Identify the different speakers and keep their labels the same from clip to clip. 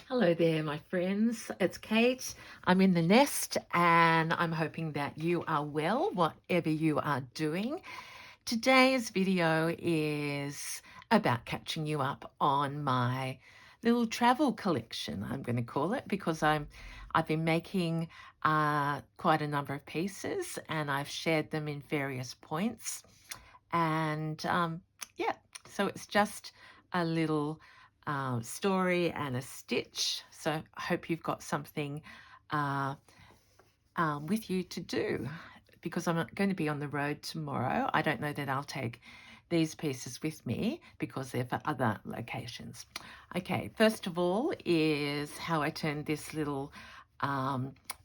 Speaker 1: Hello there, my friends. It's Kate. I'm in the nest and I'm hoping that you are well, whatever you are doing. Today's video is about catching you up on my little travel collection, I'm going to call it, because I've been making quite a number of pieces and I've shared them in various points. And yeah, so it's just a little story and a stitch. So I hope you've got something with you to do, because I'm going to be on the road tomorrow. I don't know that I'll take these pieces with me because they're for other locations. Okay, first of all is how I turned this little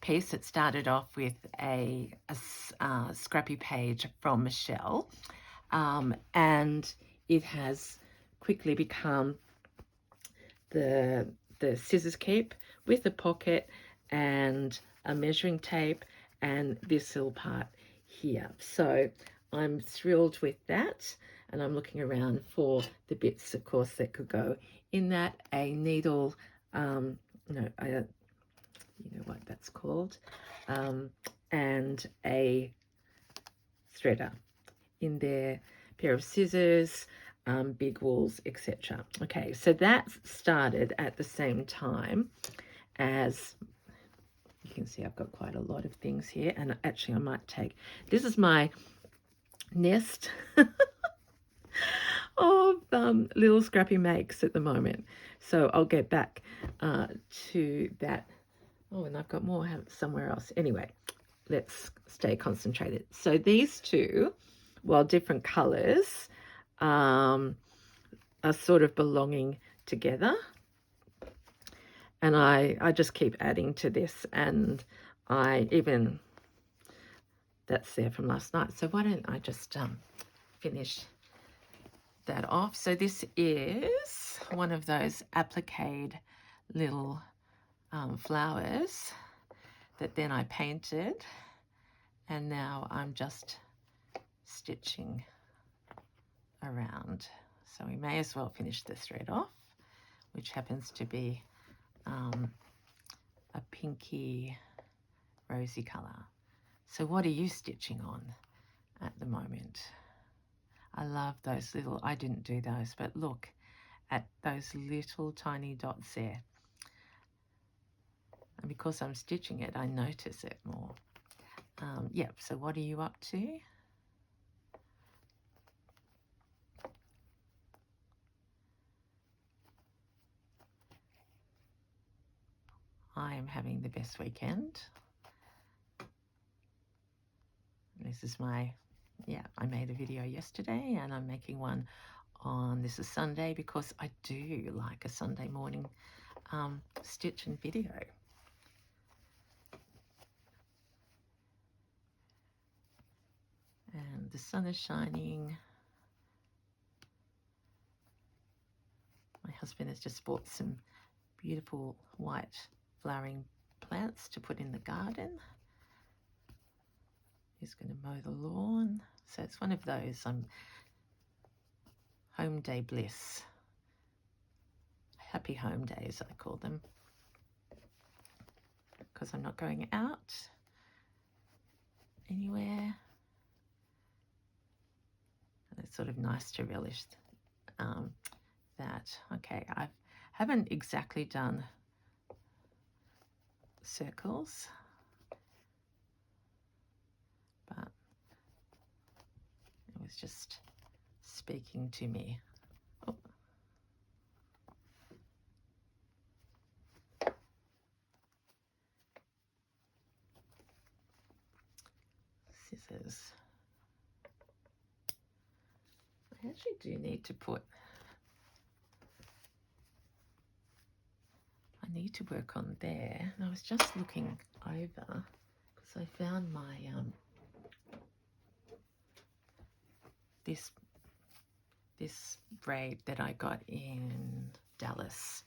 Speaker 1: piece. It started off with a scrappy page from Michelle, and it has quickly become the scissors keep with a pocket and a measuring tape and this little part here. So I'm thrilled with that, and I'm looking around for the bits, of course, that could go in that. A needle, you know what that's called, and a threader in there, pair of scissors, big wools, etc. Okay, so that started at the same time as, you can see I've got quite a lot of things here, and actually I might take, this is my nest of little scrappy makes at the moment. So I'll get back to that. Oh, and I've got more somewhere else. Anyway, let's stay concentrated. So these two, while different colors, are sort of belonging together. And I just keep adding to this, and I even, that's there from last night. So why don't I just finish that off. So this is one of those appliqued little flowers that then I painted, and now I'm just stitching around. So we may as well finish the thread off, which happens to be a pinky rosy colour. So what are you stitching on at the moment? I love those little, I didn't do those, but look at those little tiny dots there. And because I'm stitching it, I notice it more. Yep, so what are you up to? I am having the best weekend. This is my, I made a video yesterday and I'm making one on, this is Sunday, because I do like a Sunday morning stitch and video. And the sun is shining. My husband has just bought some beautiful white flowering plants to put in the garden. He's going to mow the lawn. So it's one of those home day bliss. Happy home days, I call them, because I'm not going out anywhere. And it's sort of nice to relish that. Okay, I haven't exactly done circles, but it was just speaking to me. Oh. Scissors. I actually do need to put, I need to work on there. And I was just looking over because I found my this braid that I got in Dallas,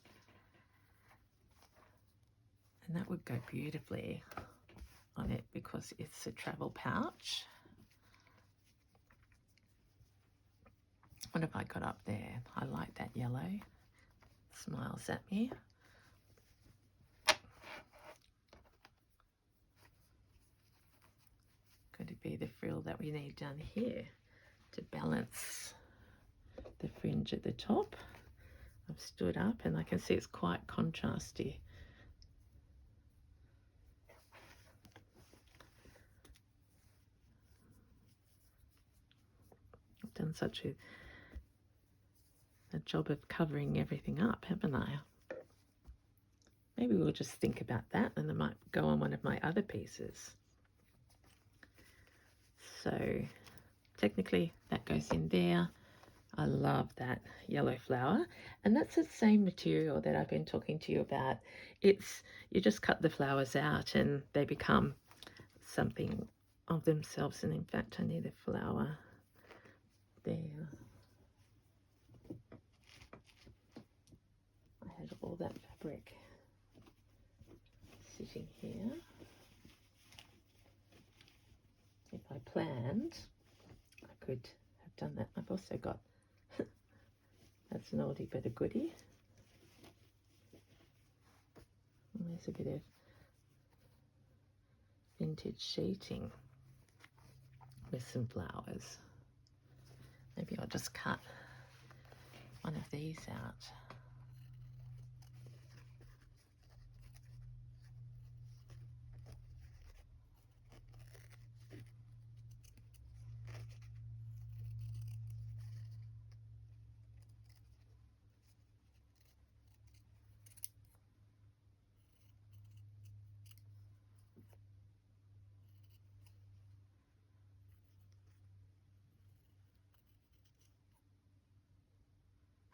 Speaker 1: and that would go beautifully on it because it's a travel pouch. What have I got up there? I like that yellow. Smiles at me. be the frill that we need done here to balance the fringe at the top. I've stood up and I can see it's quite contrasty. I've done such a job of covering everything up, haven't I? Maybe we'll just think about that and I might go on one of my other pieces. So technically that goes in there. I love that yellow flower, and that's the same material that I've been talking to you about. You just cut the flowers out and they become something of themselves. And in fact, I need a flower there. I had all that fabric sitting here. If I planned, I could have done that. I've also got that's an oldie but a goodie. And there's a bit of vintage sheeting with some flowers. Maybe I'll just cut one of these out.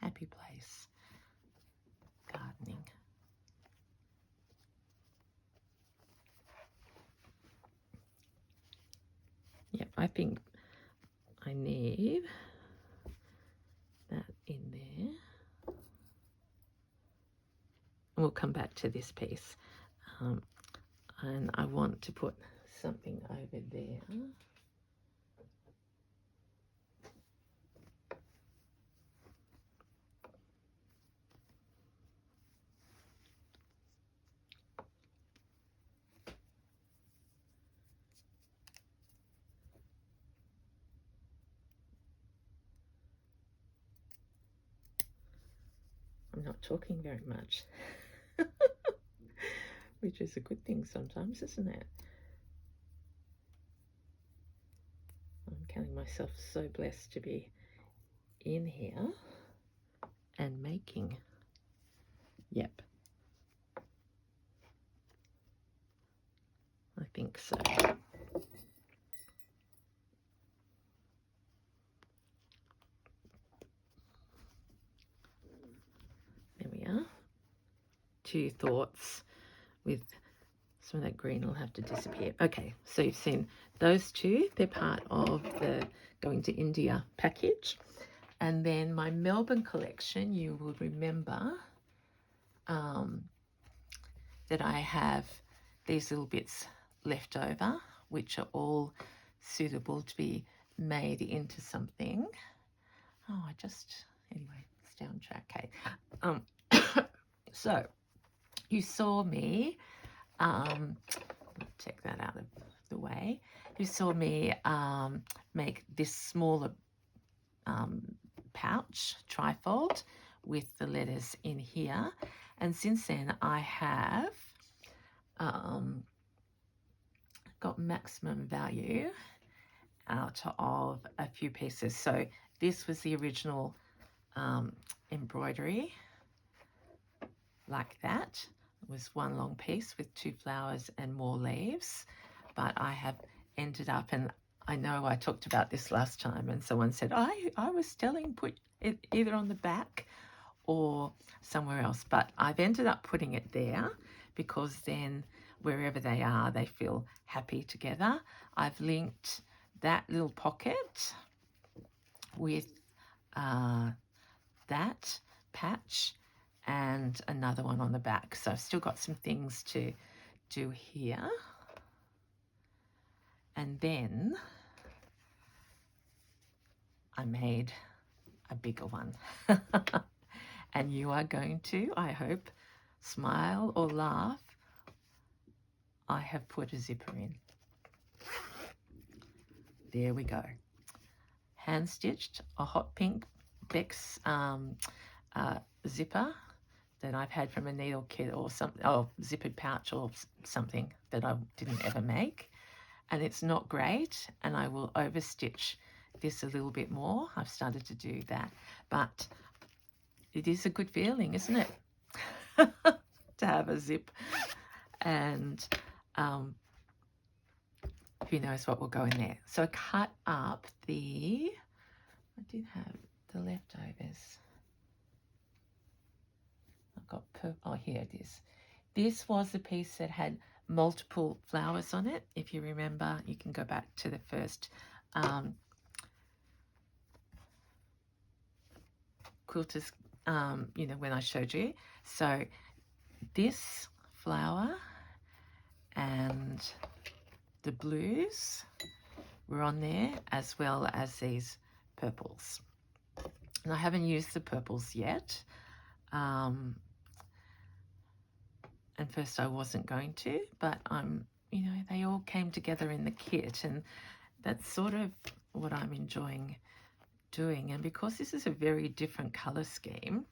Speaker 1: Happy place gardening. Yep, I think I need that in there. And we'll come back to this piece. And I want to put something over there. I'm not talking very much, which is a good thing sometimes, isn't it? I'm counting myself so blessed to be in here and making. Yep, I think so. There we are. 2 thoughts with some of that green will have to disappear. Okay, so you've seen those 2. They're part of the Going to India package. And then my Melbourne collection, you will remember that I have these little bits left over, which are all suitable to be made into something. Oh, anyway, stay on track, okay. So you saw me, take that out of the way. You saw me make this smaller pouch, trifold, with the letters in here. And since then I have got maximum value out of a few pieces. So this was the original embroidery, like that. It was one long piece with 2 flowers and more leaves, but I have ended up, and I know I talked about this last time, and someone said, I was telling put it either on the back or somewhere else, but I've ended up putting it there because then wherever they are, they feel happy together. I've linked that little pocket with that patch and another one on the back. So I've still got some things to do here. And then I made a bigger one. And you are going to, I hope, smile or laugh. I have put a zipper in. There we go. Hand stitched, a hot pink Bex zipper that I've had from a needle kit or something, zippered pouch or something that I didn't ever make. And it's not great, and I will overstitch this a little bit more. I've started to do that, but it is a good feeling, isn't it? To have a zip, and who knows what will go in there. So I cut up I did have the leftovers. I've got purple, here it is. This was the piece that had multiple flowers on it. If you remember, you can go back to the first quilters, when I showed you. So this flower and the blues were on there, as well as these purples. And I haven't used the purples yet. And first I wasn't going to, but they all came together in the kit, and that's sort of what I'm enjoying doing. And because this is a very different color scheme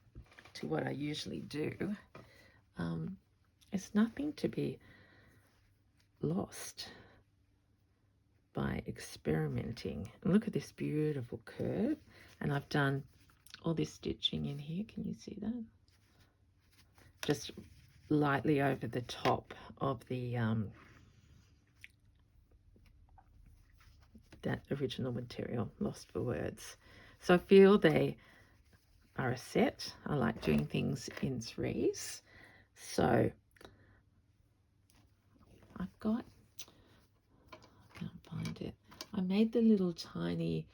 Speaker 1: to what I usually do, it's nothing to be lost by experimenting. And look at this beautiful curve, and I've done all this stitching in here. Can you see that? Just lightly over the top of the that original material, lost for words. So I feel they are a set. I like doing things in threes. So I've got, I can't find it. I made the little tiny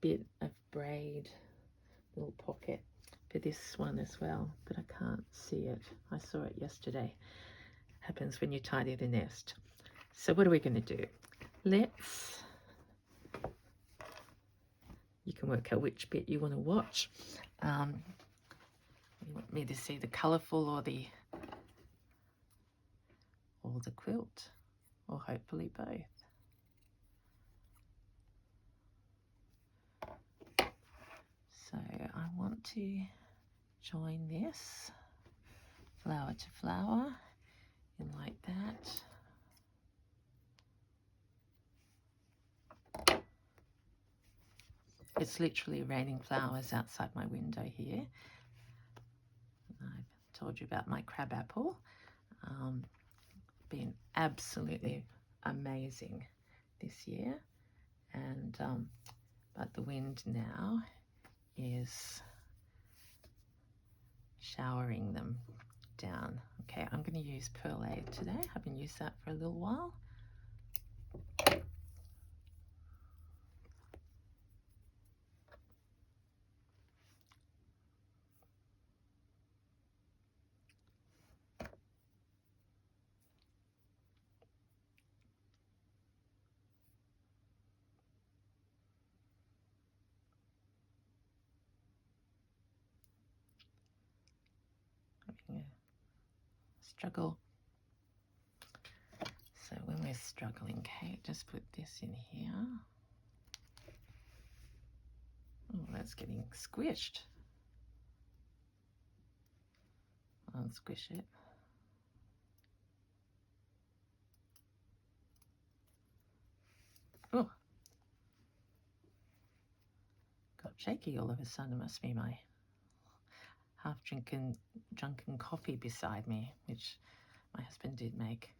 Speaker 1: bit of braid, little pocket for this one as well, but I can't see it. I saw it yesterday. Happens when you tidy the nest. So what are we going to do? You can work out which bit you want to watch. You want me to see the colourful or the quilt, or hopefully both. So I want to join this flower to flower in like that. It's literally raining flowers outside my window here. I've told you about my crabapple. Been absolutely amazing this year, and but the wind now is showering them down. Okay, I'm going to use Pearl Aid today. I haven't used that for a little while. Struggle. So when we're struggling, Kate, just put this in here. Oh, that's getting squished. I'll squish it. Oh, got shaky all of a sudden. It must be my half-drunken coffee beside me, which my husband did make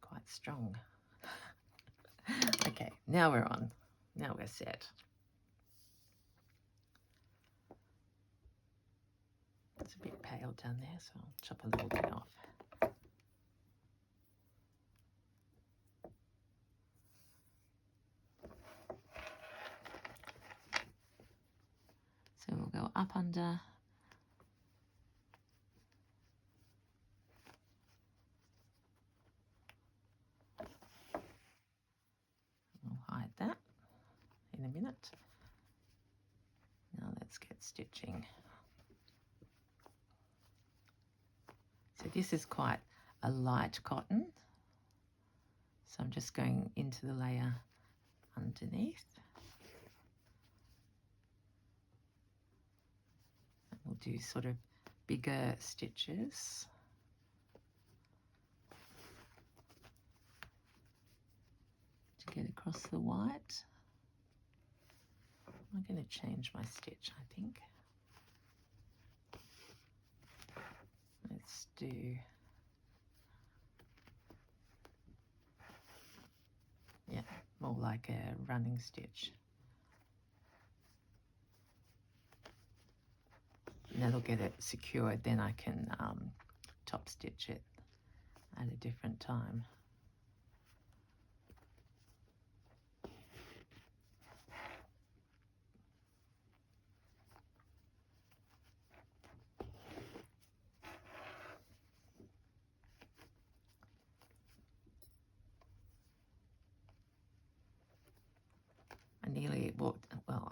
Speaker 1: quite strong. Okay, now we're on. Now we're set. It's a bit pale down there, so I'll chop a little bit off. So we'll go up under. We'll hide that in a minute. Now let's get stitching. So this is quite a light cotton. So I'm just going into the layer underneath. And we'll do sort of bigger stitches. To get across the white. I'm going to change my stitch, I think. Let's do more like a running stitch. And that'll get it secured, then I can top stitch it at a different time.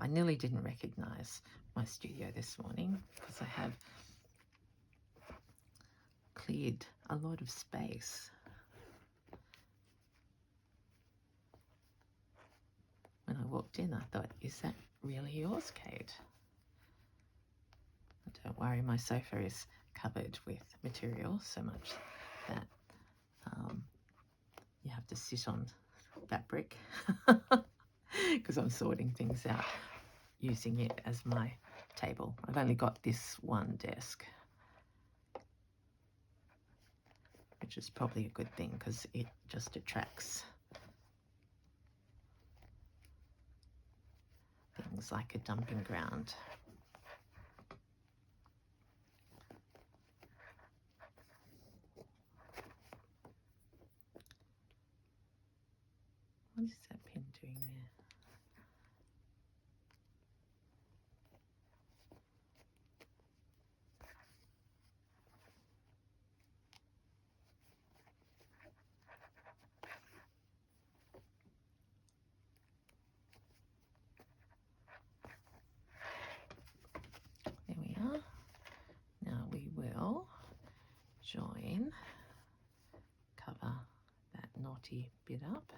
Speaker 1: I nearly didn't recognize my studio this morning because I have cleared a lot of space. When I walked in, I thought, is that really yours, Kate? Don't worry, my sofa is covered with material so much that you have to sit on fabric because I'm sorting things out using it as my table. I've only got this one desk, which is probably a good thing because it just attracts things like a dumping ground. What is that pin doing there? There we are. Now we will join, cover that knotty bit up.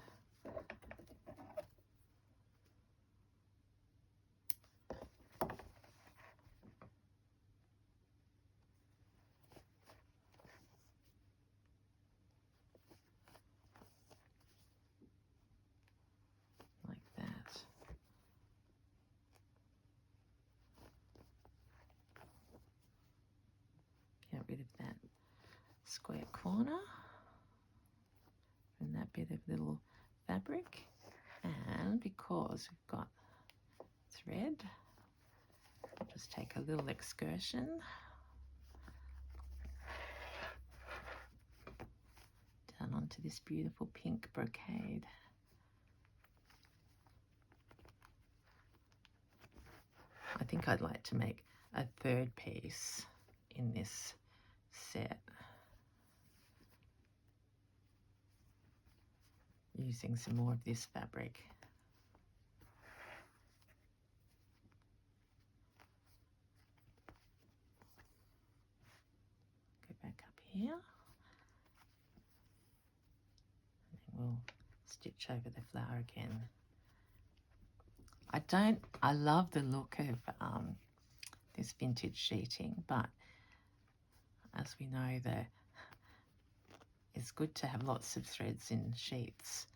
Speaker 1: Like that. Get rid of that square corner and that bit of little fabric, and because we've got thread, I'll just take a little excursion down onto this beautiful pink brocade. I think I'd like to make a third piece in this set using some more of this fabric. Go back up here and then we'll stitch over the flower again. I love the look of this vintage sheeting, but as we know, it's good to have lots of threads in sheets,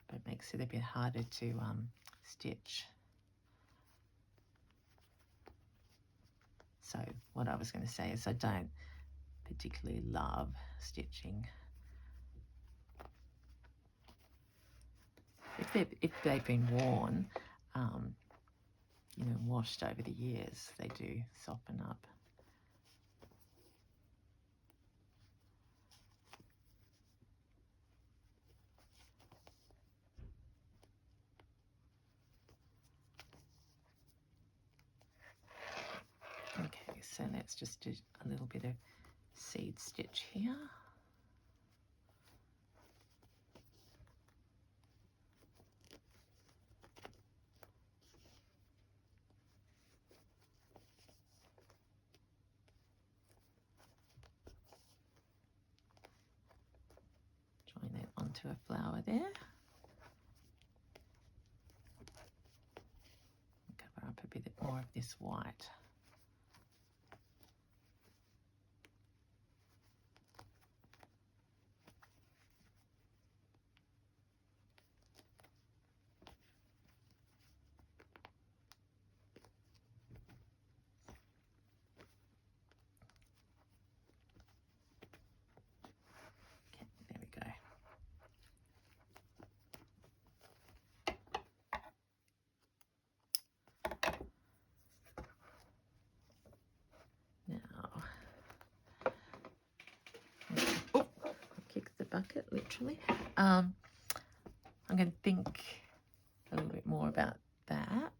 Speaker 1: but it makes it a bit harder to stitch. So what I was going to say is I don't particularly love stitching. If they've been worn, washed over the years, they do soften up. Okay, so let's just do a little bit of seed stitch here. Join that onto into a flower there. Cover up a bit more of this white. Bucket, literally. I'm going to think a little bit more about that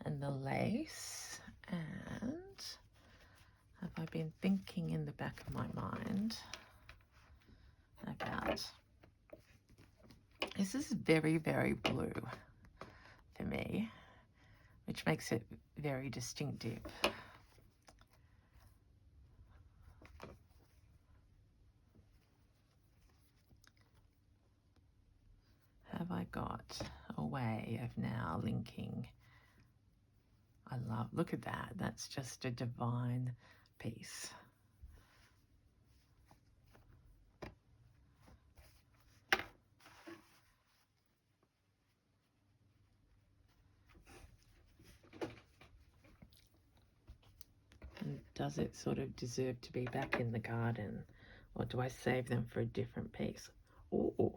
Speaker 1: and the lace. And have I been thinking in the back of my mind about, this is very, very blue for me, which makes it very distinctive. Have I got a way of now linking? I love, look at that. That's just a divine piece. And does it sort of deserve to be back in the garden, or do I save them for a different piece? Oh.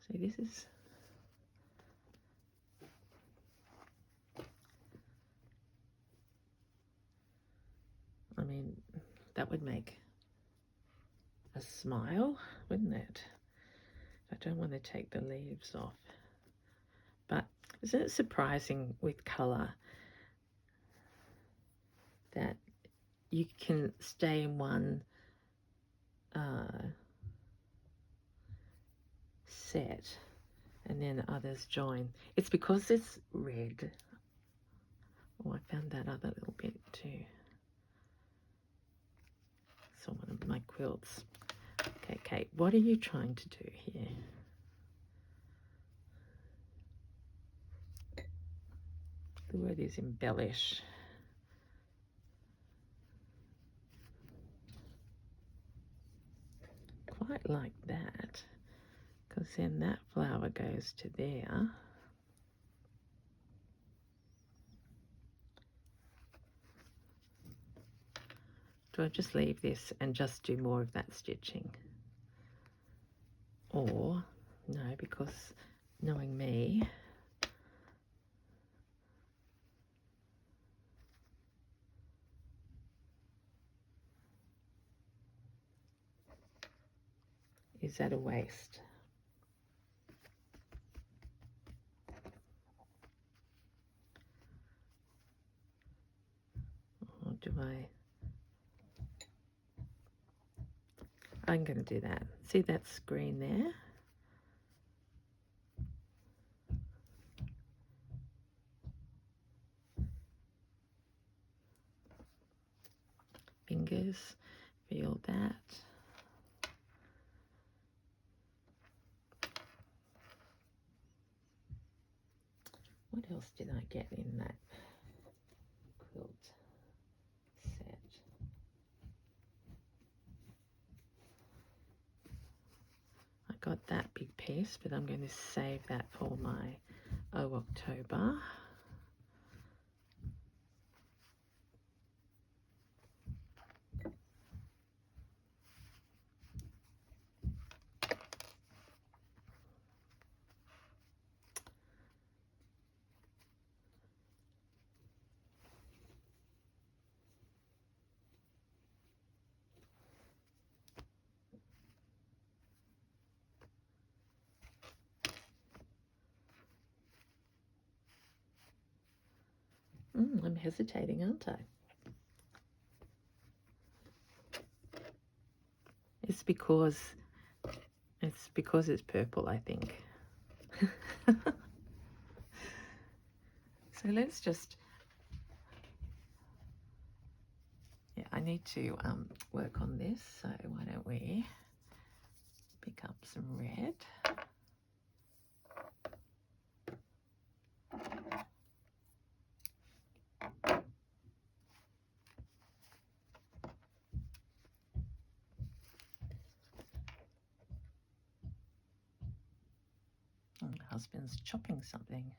Speaker 1: See, this is, I mean, that would make a smile, wouldn't it? I don't want to take the leaves off. But isn't it surprising with colour that you can stay in one set and then others join? It's because it's red. Oh, I found that other little bit too. So one of my quilts. Okay, Kate, what are you trying to do here? The word is embellish. Quite like that, because then that flower goes to there. Do I just leave this and just do more of that stitching? Or, no, because knowing me, is that a waste? Or do I'm going to do that. See that screen there? Fingers, feel that. What else did I get in that quilt set? I got that big piece, but I'm going to save that for my October. I'm hesitating, aren't I? It's because it's purple, I think. So let's just, yeah, I need to work on this, so why don't we pick up some red. Oh, my husband's chopping something.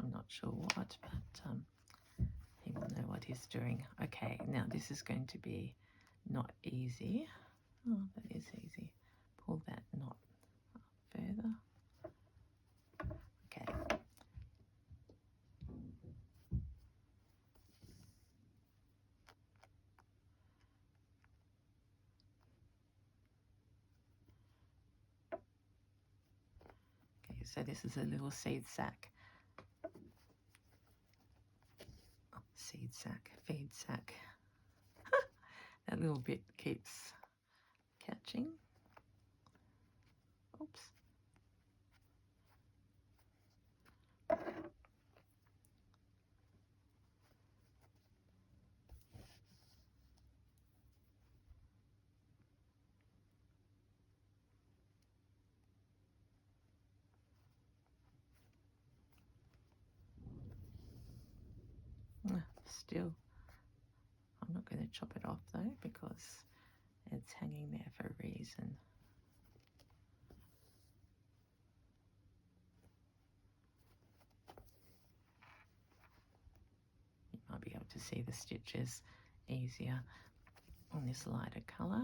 Speaker 1: I'm not sure what, but he will know what he's doing. Okay, now this is going to be not easy. Oh, that is easy. Pull that knot further. Okay. Okay, so this is a little seed sack. Oh, seed sack, feed sack. That little bit keeps catching. Oops. Still, I'm not going to chop it off though because it's hanging there for a reason. You might be able to see the stitches easier on this lighter colour.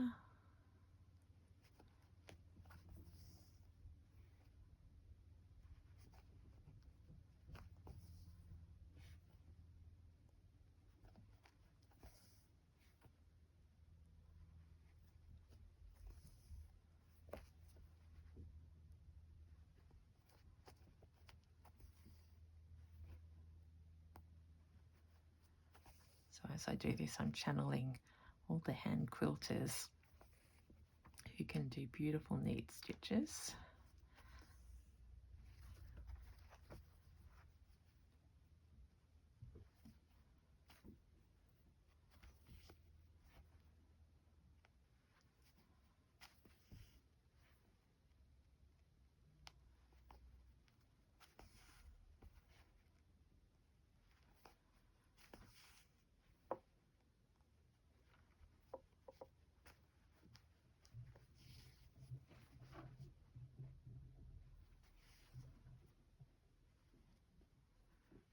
Speaker 1: So as I do this, I'm channeling all the hand quilters who can do beautiful neat stitches.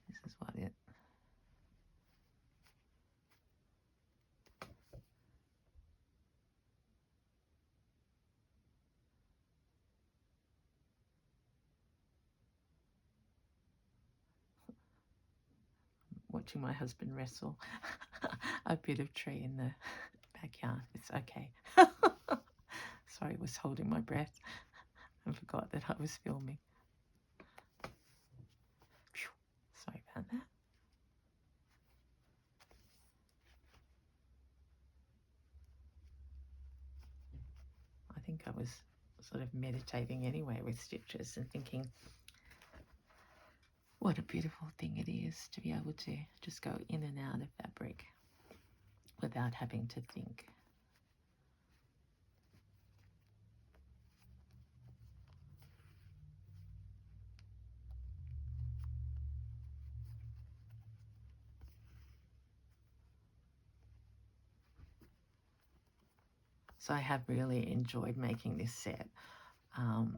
Speaker 1: This is what it watching my husband wrestle a bit of tree in the backyard. It's okay. Sorry, I was holding my breath and forgot that I was filming. Sorry about that. I think I was sort of meditating anyway with stitches and thinking what a beautiful thing it is to be able to just go in and out of fabric without having to think. So I have really enjoyed making this set out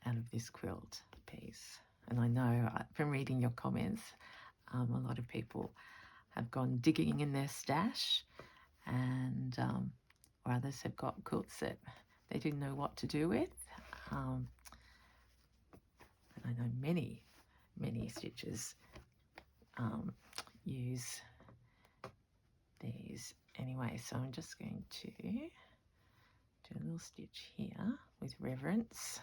Speaker 1: of this quilt piece. And I know from reading your comments, a lot of people have gone digging in their stash, and or others have got quilts that they didn't know what to do with. And I know many stitches use these anyway. So I'm just going to do a little stitch here with reverence.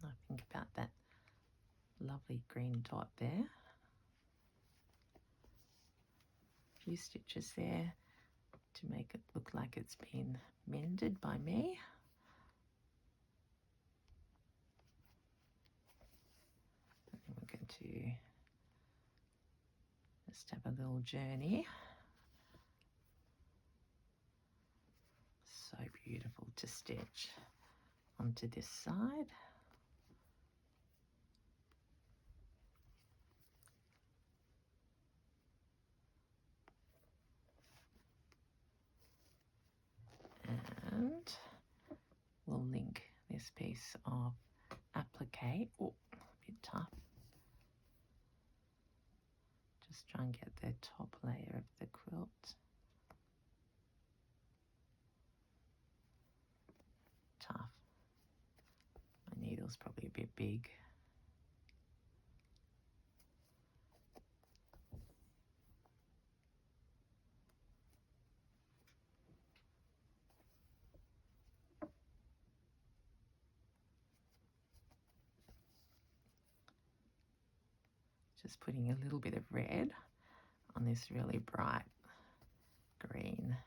Speaker 1: I think about that lovely green dot there. few stitches there to make it look like it's been mended by me. And then we're going to just have a little journey. So beautiful to stitch onto this side. And we'll link this piece of applique. Oh, a bit tough. Just try and get the top layer of the quilt. Tough. My needle's probably a bit big. Just putting a little bit of red on this really bright green.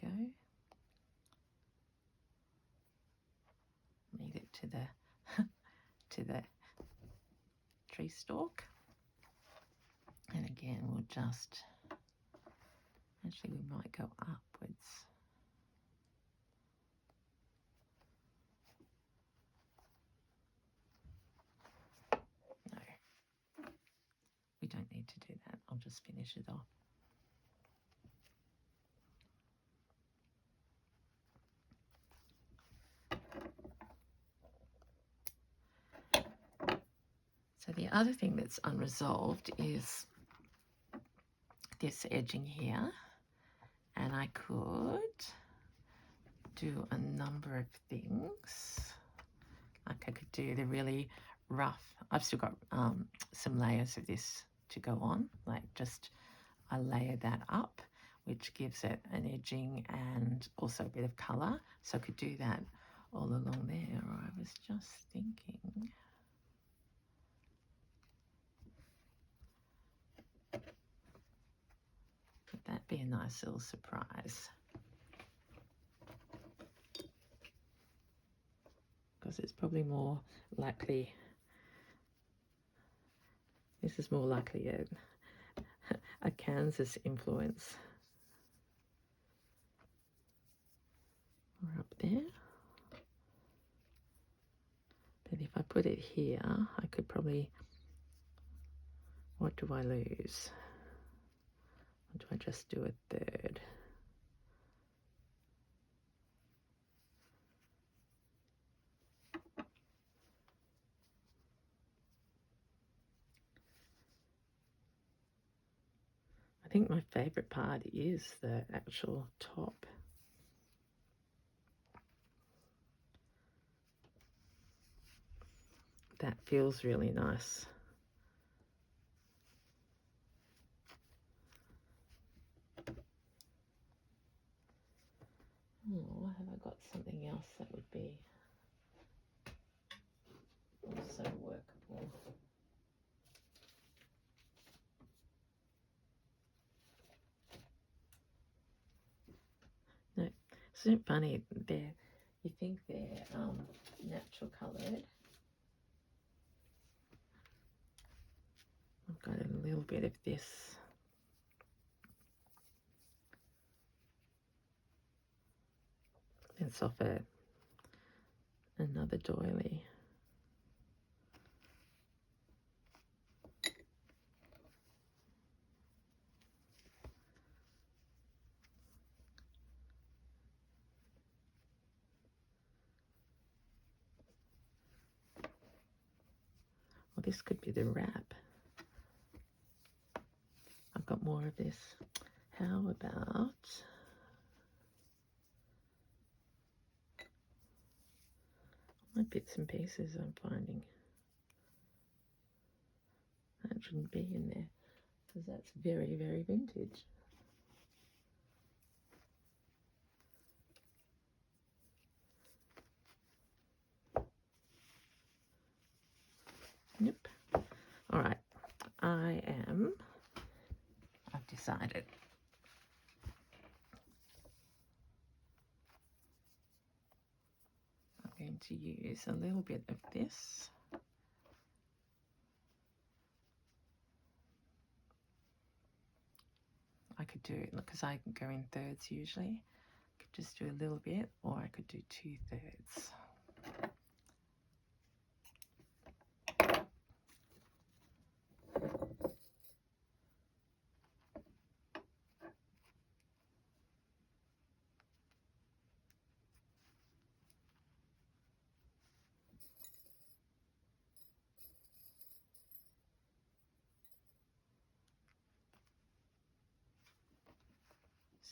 Speaker 1: Go. Made it to the to the tree stalk, and again we'll just actually we might go upwards. No, we don't need to do that. I'll just finish it off. So the other thing that's unresolved is this edging here, and I could do a number of things. Like I could do the really rough, I've still got some layers of this to go on, like just I layer that up, which gives it an edging and also a bit of colour. So I could do that all along there, or I was just thinking, would that be a nice little surprise? Because it's probably more likely, this is more likely a Kansas influence. Or up there. But if I put it here, I could probably, what do I lose? Or do I just do a third? I think my favourite part is the actual top. That feels really nice. Oh, have I got something else that would be also workable? No, isn't it funny? You think they're natural coloured. I've got a little bit of this. It's off another doily. this could be the wrap. I've got more of this. How about my bits and pieces I'm finding? That shouldn't be in there because that's very, very vintage. Yep. All right. I've decided. I'm going to use a little bit of this. I could do it because I go in thirds usually. I could just do a little bit, or I could do 2/3.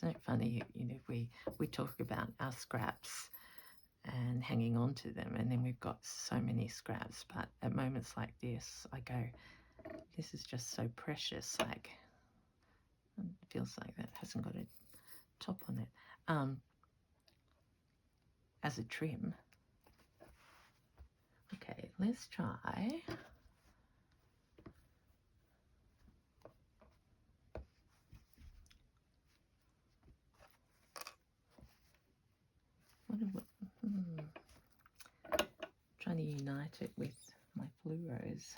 Speaker 1: Isn't it funny, you know, we talk about our scraps and hanging on to them, and then we've got so many scraps, but at moments like this, I go, this is just so precious, like, it feels like that hasn't got a top on it. As a trim. Okay, let's try. Trying to unite it with my fluoros.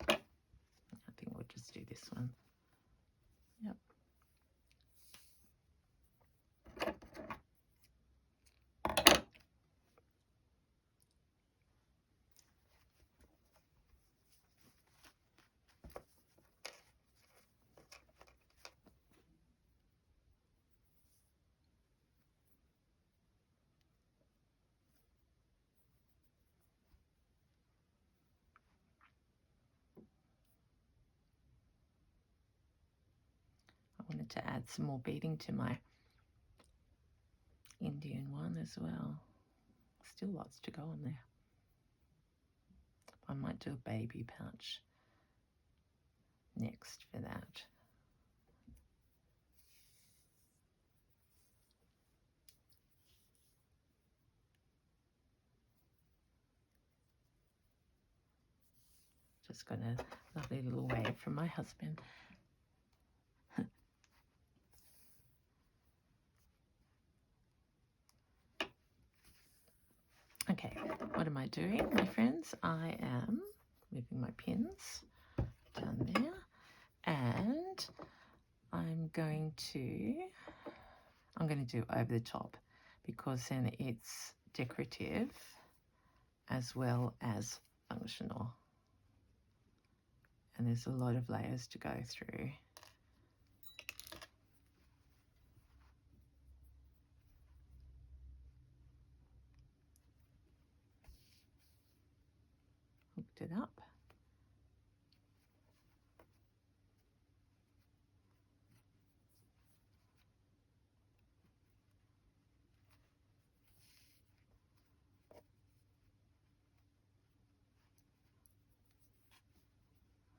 Speaker 1: I think we'll just do this one. Yep. I wanted to add some more beading to my Indian one as well. Still lots to go on there. I might do a baby pouch next for that. Just got a lovely little wave from my husband. Okay, what am I doing, my friends? I am moving my pins down there, and I'm going to do over the top because then it's decorative as well as functional. And there's a lot of layers to go through. Hooked it up.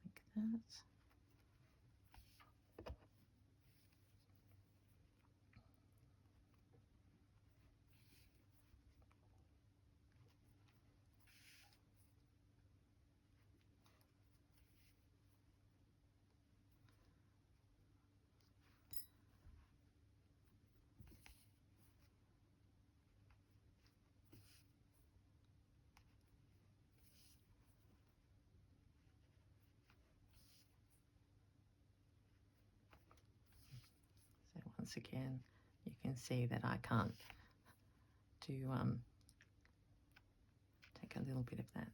Speaker 1: Like that. So once again, you can see that I can't do take a little bit of that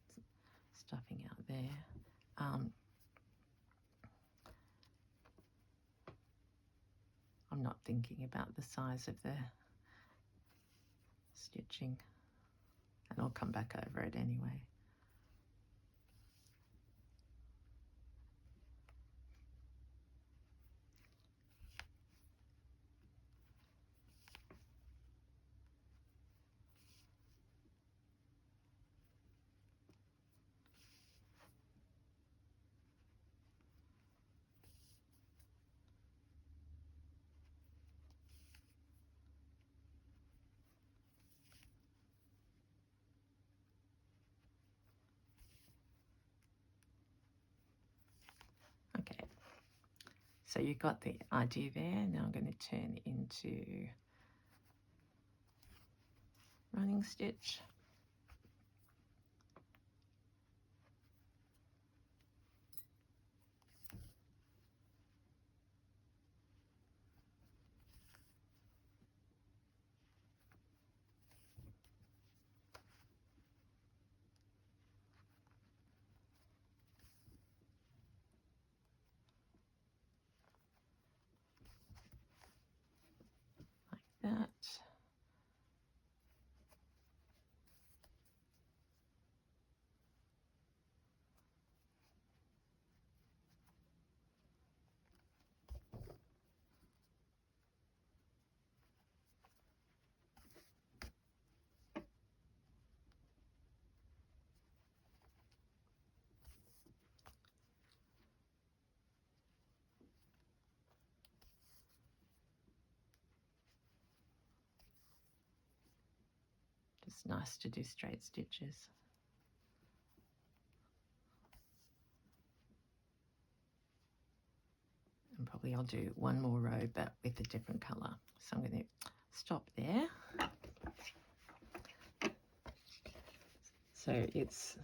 Speaker 1: stuffing out there. I'm not thinking about the size of the stitching, and I'll come back over it anyway. Okay, so you got the idea there. Now I'm going to turn into running stitch. Like that. It's nice to do straight stitches. And probably I'll do one more row but with a different colour. So I'm going to stop there. So it's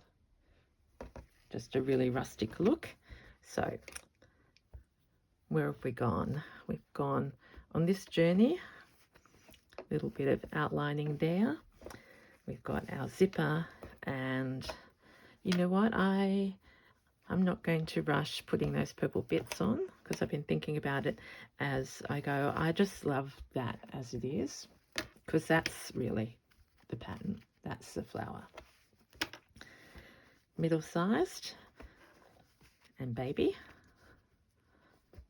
Speaker 1: just a really rustic look. So where have we gone? We've gone on this journey, a little bit of outlining there. We've got our zipper, and you know what, I'm not going to rush putting those purple bits on because I've been thinking about it as I go. I just love that as it is because that's really the pattern. That's the flower. Middle-sized and baby.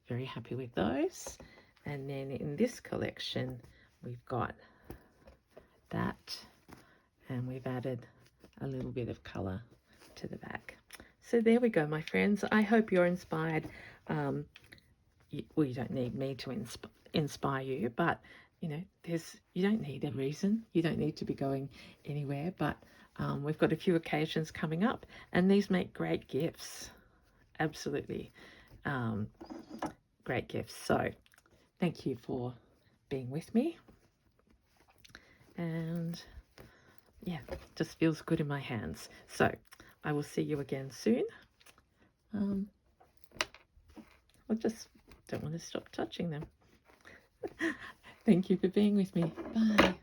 Speaker 1: Very happy with those. And then in this collection, we've got that, and we've added a little bit of colour to the back. So there we go, my friends. I hope you're inspired. Well, you don't need me to inspire you, but you know, you don't need a reason. You don't need to be going anywhere, but we've got a few occasions coming up, and these make great gifts. Absolutely great gifts. So thank you for being with me, and yeah, just feels good in my hands. So I will see you again soon. I just don't want to stop touching them. Thank you for being with me. Bye.